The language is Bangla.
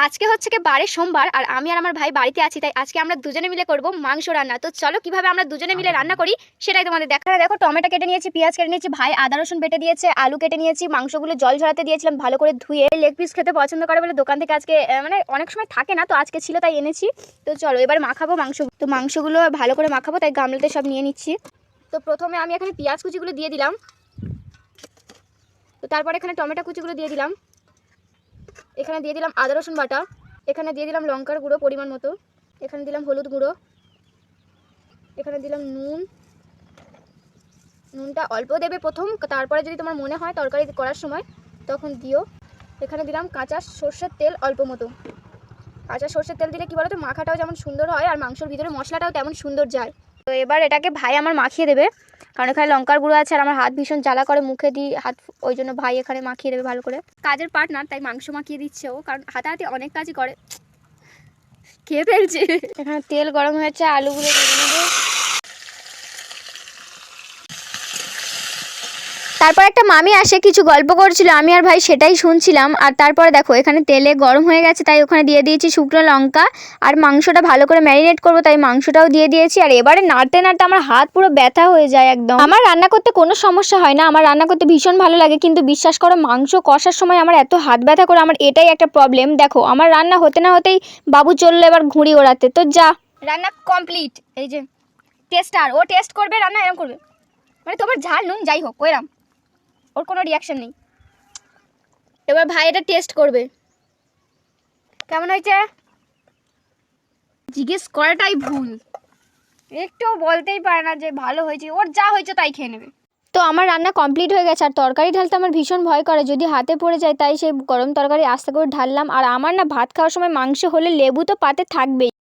আজকে হচ্ছে কি বারে সোমবার আর আমি আর আমার ভাই বাড়িতে আছি, তাই আজকে আমরা দুজনে মিলে করব মাংস রান্না। তো চলো কিভাবে আমরা দুজনে মিলে রান্না করি সেটাই তোমাদের দেখা। দেখো টমেটো কেটে নিয়েছি, পেঁয়াজ কেটে নিয়েছি, ভাই আদা রসুন বেটে দিয়েছে, আলু কেটে নিয়েছি, মাংসগুলো জল ঝরাতে দিয়েছিলাম ভালো করে ধুয়ে। লেগ পিস খেতে পছন্দ করে বলে দোকান থেকে আজকে মানে অনেক সময় থাকে না, তো আজকে ছিল তাই এনেছি। তো চলো এবার মাখাবো মাংস। তো মাংসগুলো ভালো করে মাখাবো, তাই গামলাতে সব নিয়ে নিচ্ছি। তো প্রথমে আমি এখানে পেঁয়াজ কুচিগুলো দিয়ে দিলাম, তো তারপর এখানে টমেটো কুচিগুলো দিয়ে দিলাম, এখানে দিয়ে দিলাম আদা রসুন বাটা, এখানে দিয়ে দিলাম লঙ্কার গুঁড়ো পরিমাণ মতো, এখানে দিলাম হলুদ গুঁড়ো, এখানে দিলাম নুনটা অল্প দেবে প্রথম, তারপরে যদি তোমার মনে হয় তরকারি করার সময় তখন দিও। এখানে দিলাম কাঁচা সর্ষের তেল অল্প মতো। কাঁচা সর্ষের তেল দিলে কী বলো তো, মাখাটাও যেমন সুন্দর হয় আর মাংসর ভিতরে মশলাটাও তেমন সুন্দর যায়। তো এবার এটাকে ভাই আমার মাখিয়ে দেবে, কারণ এখানে লঙ্কার গুঁড়ো আছে আর আমার হাত ভীষণ জ্বালা করে মুখে দিই হাত, ওই জন্য ভাই এখানে মাখিয়ে দেবে ভালো করে। কাজের পার্টনার তাই মাংস মাখিয়ে দিচ্ছে ও, কারণ হাতাহাতি অনেক কাজই করে, খেয়ে ফেলছে। এখানে তেল গরম হয়েছে, আলুগুলো দিয়ে দেবো। তারপর একটা মামি আসে, কিছু গল্প করছিল, আমি আর ভাই সেটাই শুনছিলাম। আর তারপরে দেখো এখানে তেলে গরম হয়ে গেছে, তাই ওখানে দিয়ে দিয়েছি শুকনো লঙ্কা। আর মাংসটা ভালো করে ম্যারিনেট করবো, তাই মাংসটাও দিয়ে দিয়েছি। আর এবারে নাড়তে নাড়তে আমার হাত পুরো ব্যথা হয়ে যায় একদম। আমার রান্না করতে কোনো সমস্যা হয় না, আমার রান্না করতে ভীষণ ভালো লাগে, কিন্তু বিশ্বাস করো মাংস কষার সময় আমার এত হাত ব্যথা করে, আমার এটাই একটা প্রবলেম। দেখো আমার রান্না হতে না হতেই বাবু চললো এবার ঘুড়ি ওড়াতে। তো যা, রান্না কমপ্লিট। এই যে টেস্টার, ও টেস্ট করবে রান্না, এরকম করবে মানে তোমার ঝাল নুন যাই হোক ওইরকম, ওর কোনো রিয়াকশন নেই। এবার ভাই এটা টেস্ট করবে কেমন হয়েছে। জিজ্ঞেস করাটাই ভুল, একটু বলতেই পারে না যে ভালো হয়েছে, ওর যা হয়েছে তাই খেয়ে নেবে। তো আমার রান্না কমপ্লিট হয়ে গেছে, আর তরকারি ঢালতে আমার ভীষণ ভয় করে যদি হাতে পড়ে যায়, তাই সেই গরম তরকারি আস্তে করে ঢাললাম। আর আমার না ভাত খাওয়ার সময় মাংস হলে লেবু তো পাতে থাকবেই।